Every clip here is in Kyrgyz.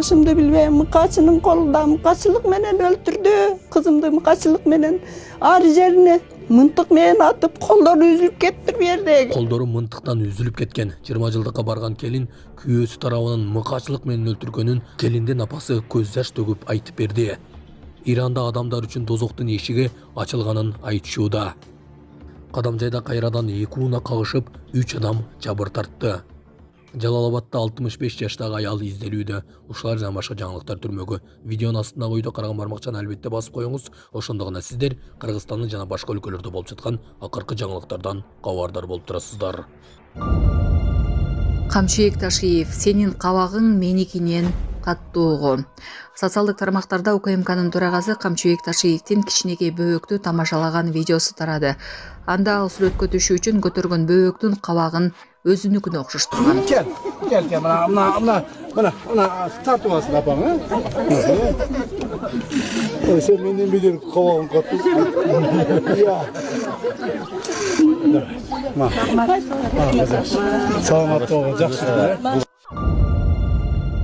кылышымды билбейм. Мыкачынын колунда мыкачылык менен өлтүрдү. Кызымды мыкачылык менен ар жерине мынтык менен атып, колдору үзүлүп кетти бу жерде. Колдору мынтыктан үзүлүп кеткен 20 жылдыкка барган келин күйөөсү тарабынан мыкачылык менен өлтүргөнүн келиндин апасы көз жаш төгүп айтып берди. Иранда адамдар үчүн дозоктун эшиги ачылганын айтышууда. Кадамжайда кайрадан 2 уна кагышып, 3 адам жабыр тартты. Жалалабадда 65 жаштагы аял изделүүдө. Ушулар жана башка жаңылыктар түрмөгү. Видеонун астындагы үйдө караган бармакчаны албетте басып коюңуз. Ошондо гана сиздер Кыргызстандын жана башка өлкөлөрдө болуп жаткан акыркы жаңылыктардан кабардар болуп турасыздар. Камчыбек Ташиев, сенин кабагың меникинен каттоого. Социалдык тармактарда УКМКнын төрагасы Камчыбек Ташиевдин кичинекей бөөктү тамашалаган видеосу тарады. Анда ал сүрөткө түшүү үчүн көтөргөн бөөктүн кабагын өзүнүкүнө окшоштурган. Gel, mına tартып алсын апаң, Sen menden bilir kavağın katı. Salamat болғын, жақсы.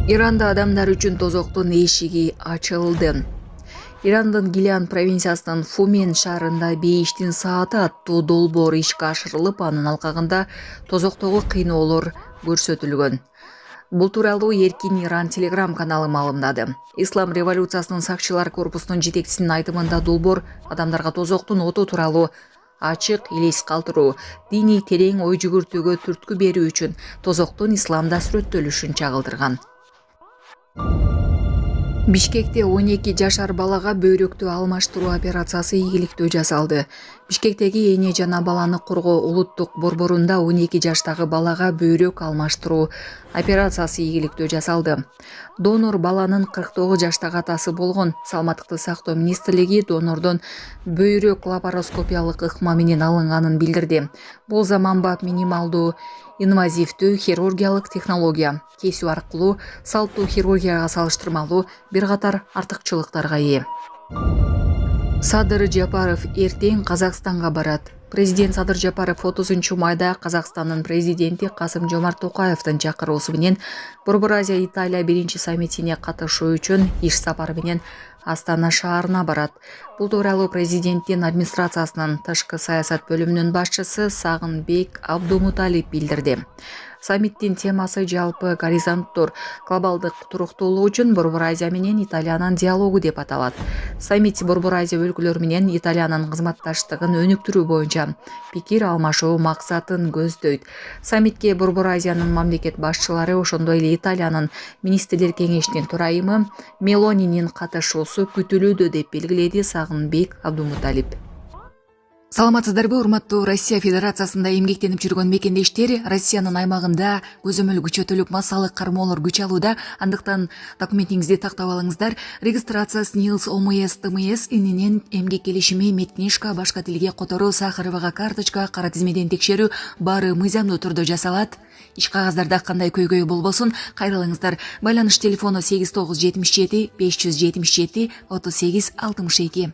Иранда адамдар үчүн тозоктун эшиги ачылды. Ирандын Гилян провинциясынын Фумен шаарында бейиштин сааты аттуу долбоор ишке ашырылып, анын алкагында тозоктогу кыйноолор көрсөтүлгөн. Бул тууралуу Эркин Иран телеграм каналы маалымдады. Ислам революциясынын сакчылар корпусунун жетекчисинин айтымында долбоор адамдарга тозоктун оту тууралуу ачык элес калтыруу, диний терең ой жүгүртүүгө түрткү берүү үчүн тозоктун исламда сүрөттөлүшүн чагылдырган. Бишкекте 12 жашар балага бөйрөктү алмаштыруу операциясы ийгиликтүү жасалды. Бишкектеги эне жана баланы коргоо улуттук борборунда 12 жаштагы балага бөйрөк алмаштыруу операциясы ийгиликтүү жасалды. Донор баланын 49 жаштагы атасы болгон. Саламаттыкты сактоо министрлиги донордон бөйрөк лапароскопиялык ыкма менен алынганын билдирди. Бул заманбап минималдуу инвазивдүү хирургиялык технология. Кесүү аркылуу салттуу хирургияга салыштырмалуу бир катар артыкчылыктарга ээ. Садыр Жапаров эртең Казакстанга барат. Президент Садыр Жапаров 30 майда Казакстандын президенти Касым-Жомарт Токаевдин чакыруусу менен Борбор Азия Италия биринчи саммитине катышуу үчүн иш сапары менен Астана шаарына барат. Бул тууралуу президенттин администрациясынын тышкы саясат бөлүмүнүн башчысы Сагынбек Абдумуталип билдирди. Саммиттин темасы жалпы горизонттор глобалдык туруктуулук үчүн Борбор Азия менен Италиянын диалогу деп аталат. Саммит Борбор Азия өлкөлөрү менен Италиянын кызматташтыгын өнүктүрүү боюнча пикир алмашуу максатын көздөйт. Саммитке Борбор Азиянын мамлекет башчылары, ошондой эле Италиянын министрлер кеңешинин төрайымы Мелонинин катышуусу күтүлүүдө деп белгиледи Сагынбек Абдумуталип. Саламатсыздарбы, урматтуу Россия Федерациясында эмгектенип жүргөн мекендештер, Россиянын аймагында көзөмөл күчөтүлүп, массалык кармоолор күч алууда. Андыктан документиңизди тактап алыңыздар. Регистрация СНИЛС ОМС ТМС ининен эмгек келишими, медкнижка, башка тилге которуу, Сахаровага карточка, кара тизмеден текшерүү баары мыйзамдуу түрдө жасалат. Иш кагаздарда кандай көйгөй болбосун, кайрылыңыздар. Байланыш телефону 8977 577 38 62.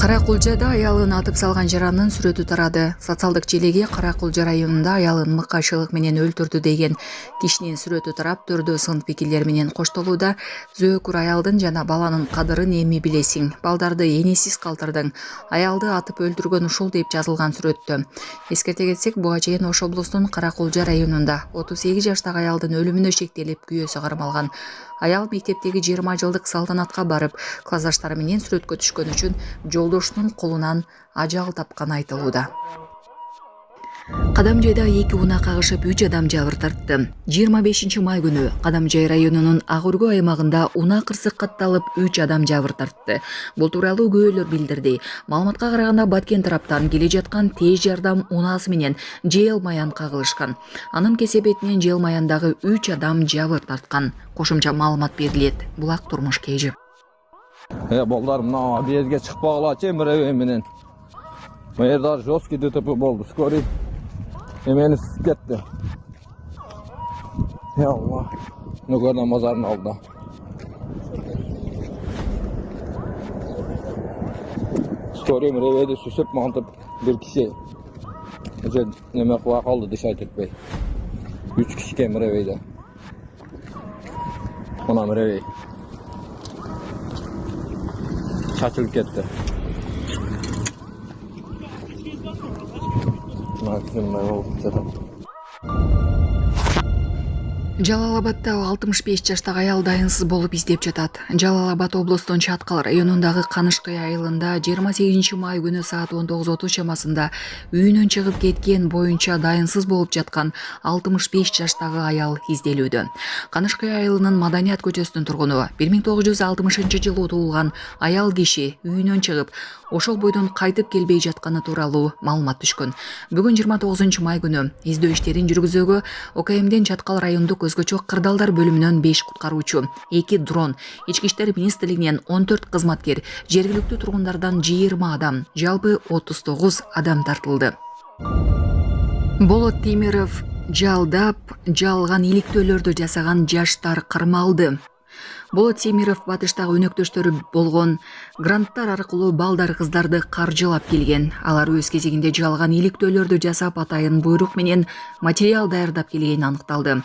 Каракулжада аялын атып салган жарандын сүрөтү тарады. Социалдык желеге Каракулжа районунда аялын мыкачылык менен өлтүрдү деген кишинин сүрөтү тарап, төрдө сын пикирлер менен коштолууда. Зөөкүр аялдын жана баланын кадырын эми билесиң. Балдарды энесиз калтырдың. Аялды атып өлтүргөн ушул деп жазылган сүрөттө. Эскерте кетсек, буга чейин Ош облусунун Каракулжа районунда 38 жаштагы аялдын өлүмүнө шектелип күйөөсү кармалган. Аял мектептеги 20 жылдык салтанатка барып, классташтары менен сүрөткө түшкөн үчүн жолдошунун колунан ажал тапканы айтылууда. Кадамжайда 2 уна кагышып 3 адам жабыр тартты. 25 май күнү Кадамжай районунун Ак-Өргө аймагында уна кырсык катталып 3 адам жабыр тартты. Бул тууралуу күбөлөр билдирди. Маалыматка караганда Баткен тараптан келе жаткан тез жардам унасы менен жел маян кагылышкан. Анын кесепетинен жел маяндагы 3 адам жабыр тарткан. Кошумча маалымат берилет. Булак турмуш кежи. Балдар мына безге чыкпагылачы мыребей менен. Мыйердар жесткий ДТП болду. Скорый эмени сип кетти. Ya Allah. Nökörden mazarın aldı. Skoriy mıreveyde süsüp mantıp bir kişi neme kuva kaldı dışarı tepey. 3 kişi mıreveyde. Ona mirey. Çatılıp ketdi. Maksimum oldu zaten. Жалал-Абадта 65 жаштагы аял дайынсыз болуп издеп жатат. Жалал-Абад облустун Чаткал районундагы Канышкый айылында 28 май күнү саат 19:30 чамасында үйүнөн чыгып кеткен боюнча дайынсыз болуп жаткан 65 жаштагы аял изделүүдө. Канышкый айылынын Маданият көчөсүнүн тургуну 1960-жылы туулган аял киши үйүнөн чыгып, ошол бойдон кайтып келбей жатканы тууралуу маалымат түшкөн. Бүгүн 29 май күнү издөө иштерин жүргүзүүгө ОКМден Чаткал райондук өзгөчө кырдаалдар бөлүмүнөн 5 куткаруучу, 2 дрон, Ички иштер министрлигинен 14 кызматкер, жергиликтүү тургундардан 20 адам, жалпы 39 адам тартылды. Болот Темиров жалдап, жалган иликтөөлөрдү жасаган жаштар кармалды. Болот Темиров батыштагы өнөктөштөрү болгон гранттар аркылуу балдар кыздарды каржылап келген. Алар өз кезегинде жалган иликтөөлөрдү жасап, атайын буйрук менен материал даярдап келгени аныкталды.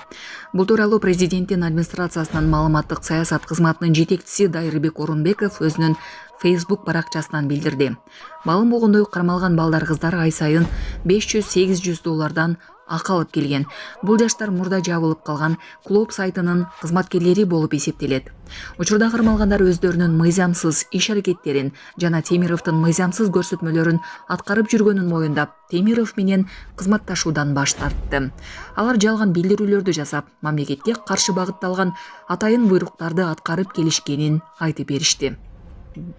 Бул тууралуу президенттин администрациясынын маалыматтык саясат кызматынын жетекчиси Дайырбек Орунбеков өзүнүн Facebook баракчасынан билдирди. Маалым болгондой, кармалган балдар кыздар ай сайын 500-800 доллардан акы алып келген. Бул жаштар мурда жабылып калган клуб сайтынын кызматкерлери болуп эсептелет. Учурда кармалгандар өздөрүнүн мыйзамсыз иш аракеттерин жана Темировдун мыйзамсыз көрсөтмөлөрүн аткарып жүргөнүн моюндап, Темиров менен кызматташуудан баш тартты. Алар жалган билдирүүлөрдү жасап, мамлекетке каршы багытталган атайын буйруктарды аткарып келишкенин айтып беришти.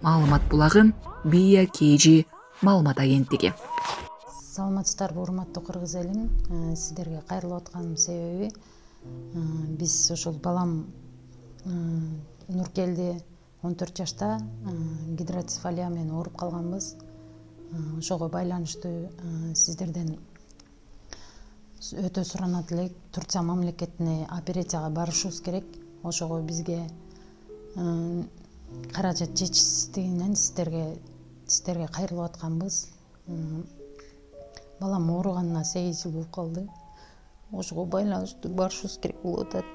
Маалымат булагы Бия KG маалымат агенттиги. Саламатсыздарбы, урматтуу кыргыз элим. Сиздерге кайрылып атканым себеби биз ошол балам Нуркелди 14 жашта гидроцефалия менен ооруп калганбыз. Ошого байланыштуу сиздерден өтө суранат элек. Турция мамлекетине операцияга барышыбыз керек. Ошого бизге каражат жетишсиздигинен сиздерге кайрылып атканбыз. Балам ооруганына 8 жыл болуп калды. Ошого байланыштуу барышыбыз керек болуп атат.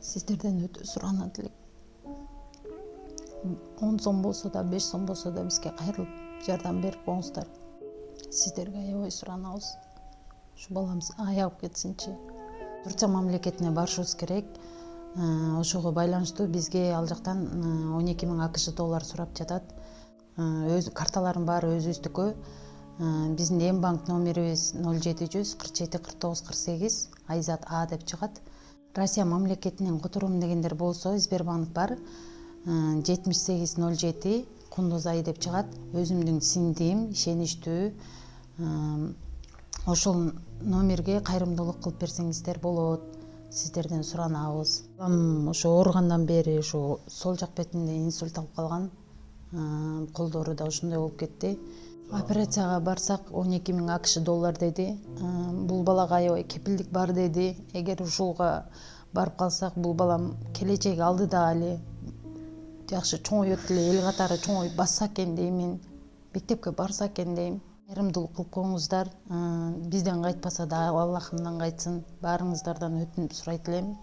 Сиздерден өтө суранат элек. 10 сом болсо да, 5 сом болсо да бизге кайрылып жардам берип коңуздар. Сиздерге аябай суранабыз. Ушу баламыз аягып кетсинчи. Турция мамлекетине барышыбыз керек. Ошого байланыштуу бизге ал жактан 12 000 АКШ доллар сурап жатат. Өз карталарым бар өзүбүздүкү. Биздин эм банк номерибиз 0700 47 49 48 Айзат А деп чыгат. Россия мамлекетинен которуум дегендер болсо Сбербанк бар. 7807 Кундузай деп чыгат. Өзүмдүн сиңдим, ишеничтүү. Ошол номерге кайрымдуулук кылып берсеңиздер болот. Сиздерден суранабыз. Ошо ооругандан бери ошо сол жак бетинде инсульт алып калган. Колдору да ушундай болуп кетти. Операцияга барсак 12 000 АКШ доллар деди. Бул балага аябай кепилдик бар деди. Эгер ушулга барып калсак, бул балам келечеги алдыда эле жакшы чоңойот эле, эл катары чоңоюп басса экен деймин. Мектепке барса экен дейм. Кайрымдуулук кылып коңуздар. Бизден кайтпаса да Аллахымдан кайтсын. Баарыңыздардан өтүнүп сурайт элем.